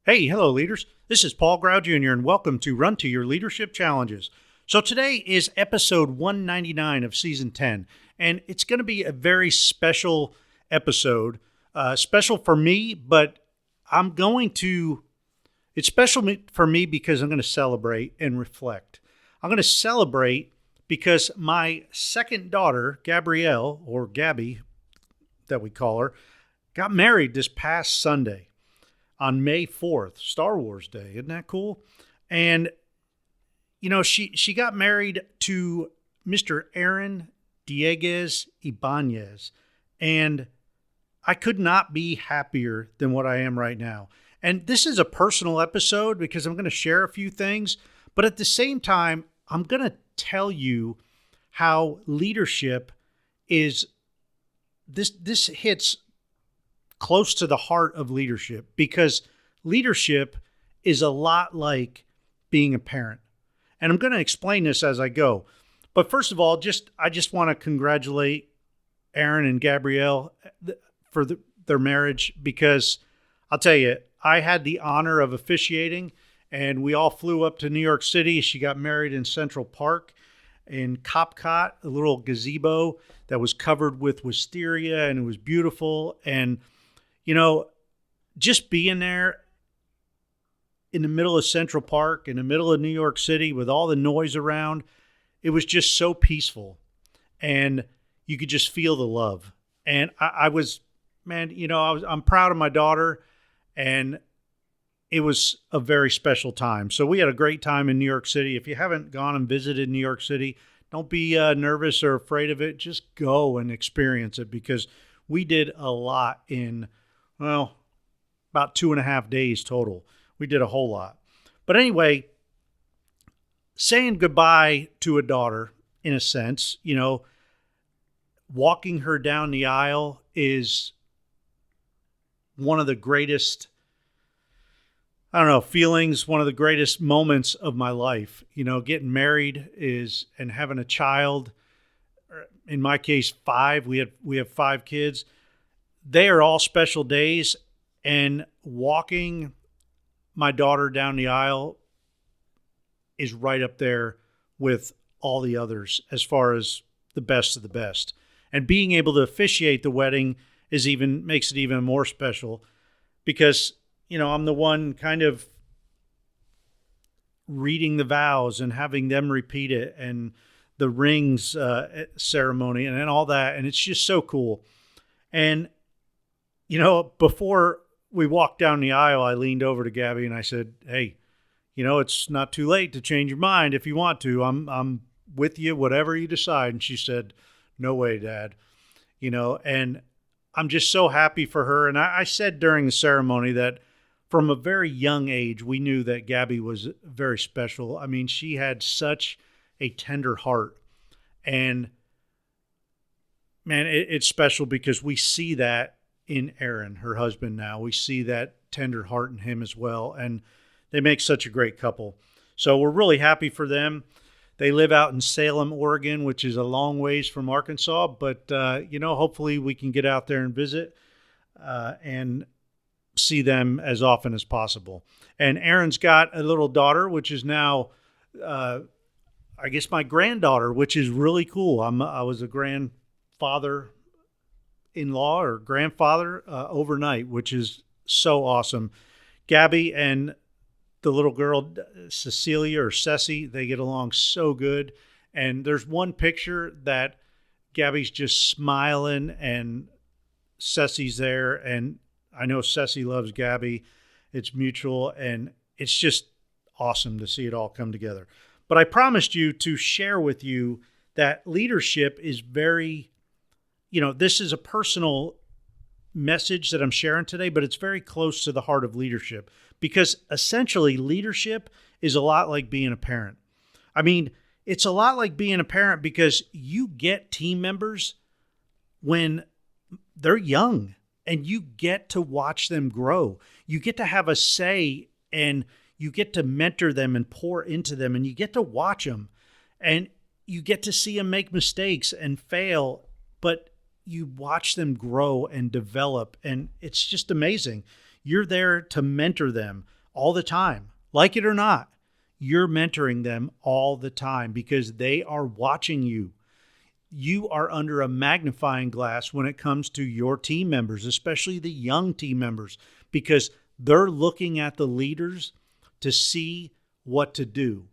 Hey, hello, leaders. This is Paul Grau Jr., and welcome to Run to Your Leadership Challenges. So, today is episode 199 of season 10, and it's going to be a very special episode. Special for me, but it's special for me because I'm going to celebrate and reflect. I'm going to celebrate because my second daughter, Gabrielle, or Gabby, that we call her, got married this past Sunday on May 4th, Star Wars Day. Isn't that cool? And, she got married to Mr. Aaron Dieguez Ibanez. And I could not be happier than what I am right now. And this is a personal episode because I'm going to share a few things. But at the same time, I'm going to tell you how leadership is, this hits close to the heart of leadership, because leadership is a lot like being a parent. And I'm going to explain this as I go. But first of all, I just want to congratulate Aaron and Gabrielle for their marriage, because I'll tell you, I had the honor of officiating, and we all flew up to New York City. She got married in Central Park in Copcot, a little gazebo that was covered with wisteria, and it was beautiful. And just being there in the middle of Central Park, in the middle of New York City with all the noise around, it was just so peaceful. And you could just feel the love. And I'm proud of my daughter, and it was a very special time. So we had a great time in New York City. If you haven't gone and visited New York City, don't be nervous or afraid of it. Just go and experience it, because we did a lot in about 2.5 days total. We did a whole lot. But anyway, saying goodbye to a daughter, in a sense, walking her down the aisle is one of the greatest, feelings, one of the greatest moments of my life. Getting married and having a child, in my case, 5. We have 5 kids. They are all special days, and walking my daughter down the aisle is right up there with all the others as far as the best of the best. And being able to officiate the wedding makes it even more special, because, I'm the one kind of reading the vows and having them repeat it, and the rings ceremony and all that. And it's just so cool. And before we walked down the aisle, I leaned over to Gabby and I said, "Hey, it's not too late to change your mind if you want to. I'm with you, whatever you decide." And she said, "No way, Dad." And I'm just so happy for her. And I said during the ceremony that from a very young age, we knew that Gabby was very special. I mean, she had such a tender heart. And man, it's special because we see that in Aaron, her husband now. We see that tender heart in him as well. And they make such a great couple. So we're really happy for them. They live out in Salem, Oregon, which is a long ways from Arkansas. But, hopefully we can get out there and visit and see them as often as possible. And Aaron's got a little daughter, which is now, I guess, my granddaughter, which is really cool. I was a grandfather-in-law or grandfather overnight, which is so awesome. Gabby and the little girl, Cecilia or Ceci, they get along so good. And there's one picture that Gabby's just smiling and Ceci's there. And I know Ceci loves Gabby. It's mutual. And it's just awesome to see it all come together. But I promised you to share with you that leadership is very, this is a personal message that I'm sharing today, but it's very close to the heart of leadership, because essentially leadership is a lot like being a parent. I mean, it's a lot like being a parent because you get team members when they're young and you get to watch them grow. You get to have a say, and you get to mentor them and pour into them, and you get to watch them, and you get to see them make mistakes and fail, but you watch them grow and develop, and it's just amazing. You're there to mentor them all the time. Like it or not, you're mentoring them all the time because they are watching you. You are under a magnifying glass when it comes to your team members, especially the young team members, because they're looking at the leaders to see what to do.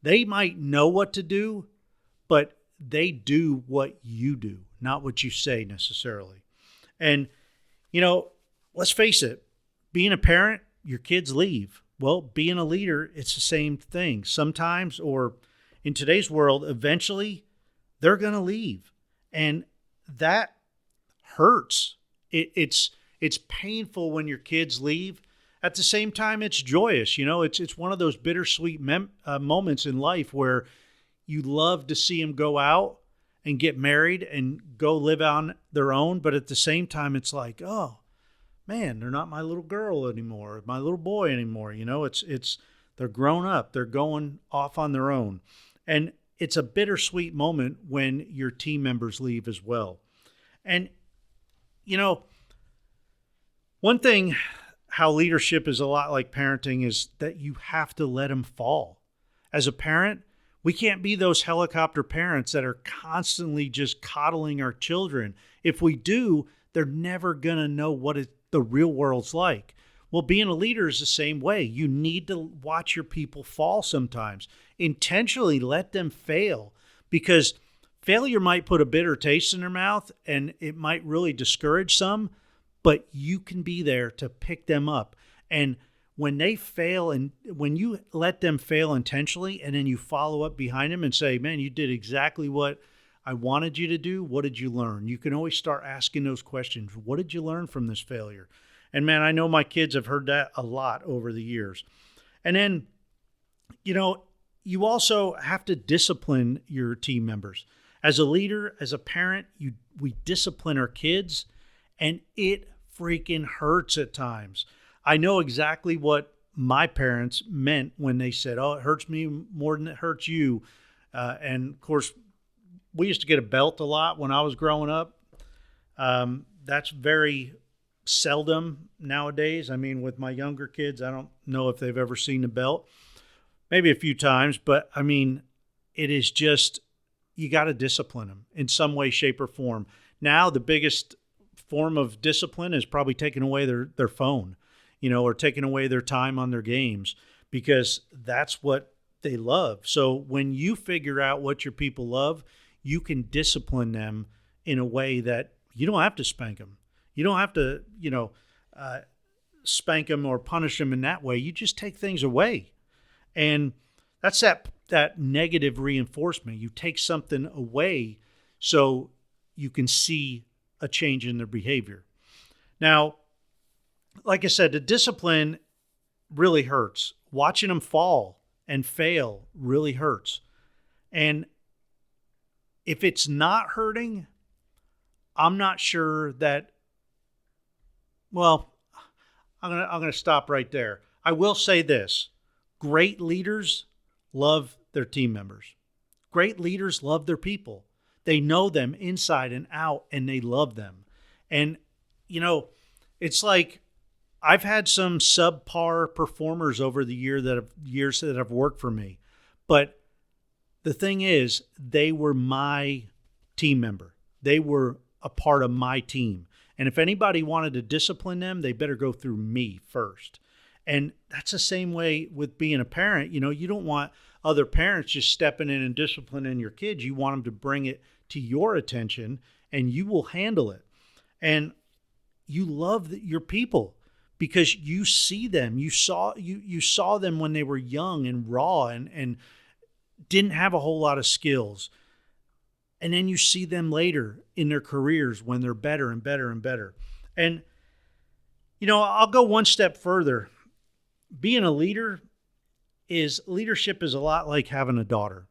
They might know what to do, but they do what you do, not what you say necessarily. And, let's face it, being a parent, your kids leave. Well, being a leader, it's the same thing. Sometimes, or in today's world, eventually, they're going to leave. And that hurts. It's painful when your kids leave. At the same time, it's joyous. It's one of those bittersweet moments in life where you love to see them go out and get married and go live on their own. But at the same time, it's like, oh, man, they're not my little girl anymore, my little boy anymore. They're grown up. They're going off on their own. And it's a bittersweet moment when your team members leave as well. And, one thing, how leadership is a lot like parenting, is that you have to let them fall. As a parent, we can't be those helicopter parents that are constantly just coddling our children. If we do, they're never going to know what the real world's like. Well, being a leader is the same way. You need to watch your people fall sometimes. Intentionally let them fail, because failure might put a bitter taste in their mouth and it might really discourage some, but you can be there to pick them up. And when they fail, and when you let them fail intentionally and then you follow up behind them and say, man, you did exactly what I wanted you to do. What did you learn? You can always start asking those questions. What did you learn from this failure? And man, I know my kids have heard that a lot over the years. And then, you also have to discipline your team members. As a leader, as a parent, we discipline our kids, and it freaking hurts at times. I know exactly what my parents meant when they said, oh, it hurts me more than it hurts you. And of course, we used to get a belt a lot when I was growing up. That's very seldom nowadays. I mean, with my younger kids, I don't know if they've ever seen a belt. Maybe a few times, but I mean, it is just, you got to discipline them in some way, shape, or form. Now, the biggest form of discipline is probably taking away their phone, or taking away their time on their games, because that's what they love. So when you figure out what your people love, you can discipline them in a way that you don't have to spank them. You don't have to, spank them or punish them in that way. You just take things away. And that's that negative reinforcement. You take something away so you can see a change in their behavior. Now, like I said, the discipline really hurts. Watching them fall and fail really hurts. And if it's not hurting, I'm not sure that, well, I'm gonna stop right there. I will say this. Great leaders love their team members. Great leaders love their people. They know them inside and out, and they love them. And, it's like I've had some subpar performers over the years that have worked for me. But the thing is, they were my team member. They were a part of my team. And if anybody wanted to discipline them, they better go through me first. And that's the same way with being a parent. You don't want other parents just stepping in and disciplining your kids. You want them to bring it to your attention, and you will handle it. And you love your people because you see them. You saw them when they were young and raw and didn't have a whole lot of skills. And then you see them later in their careers when they're better and better and better. And, I'll go one step further. Being a leadership is a lot like having a daughter.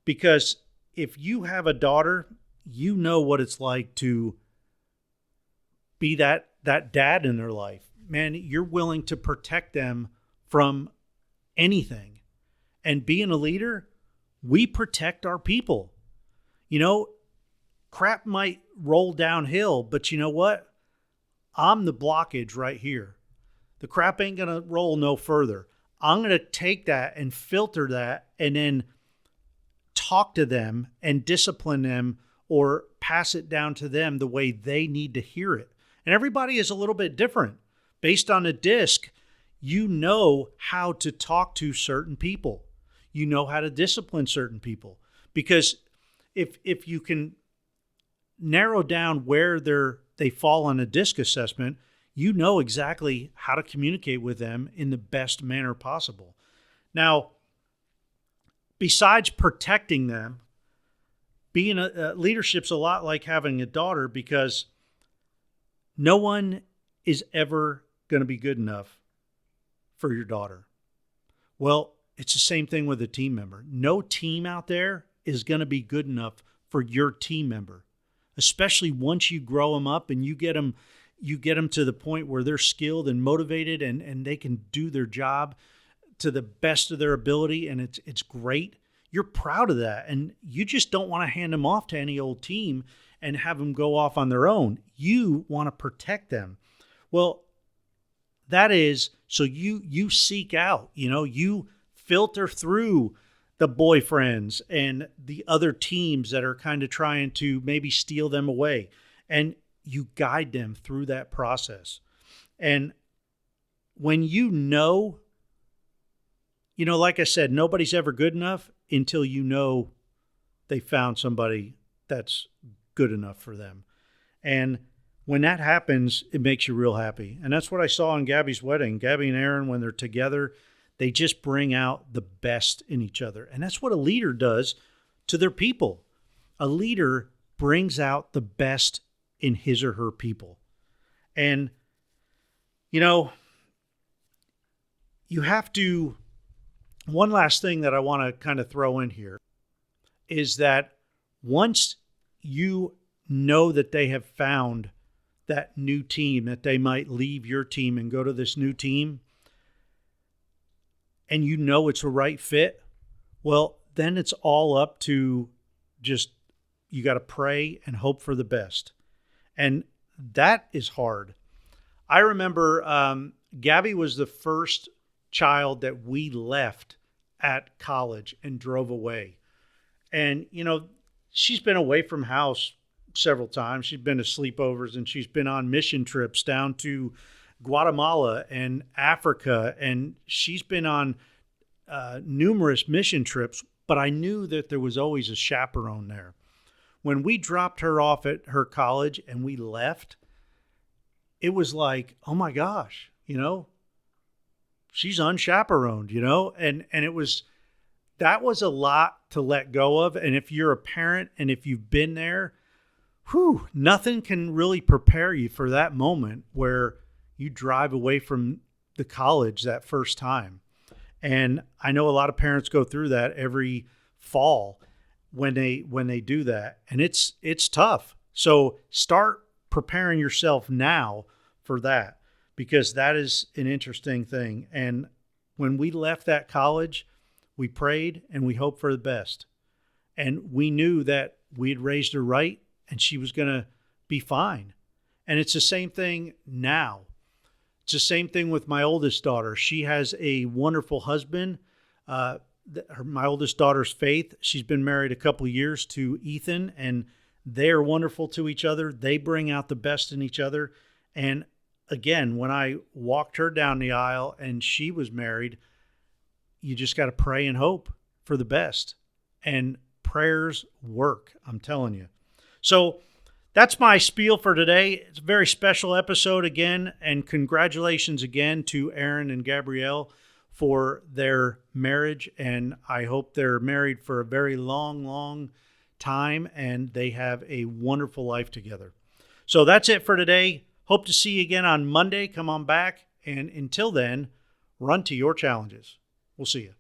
Because if you have a daughter, you know what it's like to be that dad in their life. Man, you're willing to protect them from anything. And being a leader, we protect our people. Crap might roll downhill, but you know what? I'm the blockage right here. The crap ain't going to roll no further. I'm going to take that and filter that and then talk to them and discipline them or pass it down to them the way they need to hear it. And everybody is a little bit different. Based on a disc, you know how to talk to certain people. You know how to discipline certain people. Because if you can narrow down where they fall on a disc assessment, you know exactly how to communicate with them in the best manner possible. Now, besides protecting them, being leadership's a lot like having a daughter, because no one is ever going to be good enough for your daughter. Well, it's the same thing with a team member. No team out there is going to be good enough for your team member, especially once you grow them up and you get them to the point where they're skilled and motivated and they can do their job to the best of their ability, and it's great. You're proud of that, and you just don't want to hand them off to any old team and have them go off on their own. You want to protect them. Well, that is, so you seek out, you filter through the boyfriends and the other teams that are kind of trying to maybe steal them away, and you guide them through that process. And when like I said, nobody's ever good enough until they found somebody that's good enough for them. And when that happens, it makes you real happy. And that's what I saw in Gabby's wedding. Gabby and Aaron, when they're together, they just bring out the best in each other. And that's what a leader does to their people. A leader brings out the best in his or her people. And, you have to, one last thing that I want to kind of throw in here is that once you know that they have found that new team, that they might leave your team and go to this new team, and it's a right fit, well, then it's all up to just, you got to pray and hope for the best. And that is hard. I remember Gabby was the first child that we left at college and drove away. And, she's been away from house several times. She's been to sleepovers and she's been on mission trips down to Guatemala and Africa. And she's been on numerous mission trips, but I knew that there was always a chaperone there. When we dropped her off at her college and we left, it was like, oh my gosh, she's unchaperoned, and that was a lot to let go of. And if you're a parent and if you've been there, nothing can really prepare you for that moment where you drive away from the college that first time. And I know a lot of parents go through that every fall when they do that, and it's tough. So start preparing yourself now for that, because that is an interesting thing. And when we left that college, we prayed and we hoped for the best. And we knew that we had raised her right and she was going to be fine. And it's the same thing now. It's the same thing with my oldest daughter. She has a wonderful husband. My oldest daughter's Faith. She's been married a couple years to Ethan, and they are wonderful to each other. They bring out the best in each other. And again, when I walked her down the aisle and she was married, you just got to pray and hope for the best. And prayers work, I'm telling you. So that's my spiel for today. It's a very special episode again, and congratulations again to Aaron and Gabrielle for their marriage, and I hope they're married for a very long, long time, and they have a wonderful life together. So that's it for today. Hope to see you again on Monday. Come on back, and until then, run to your challenges. We'll see you.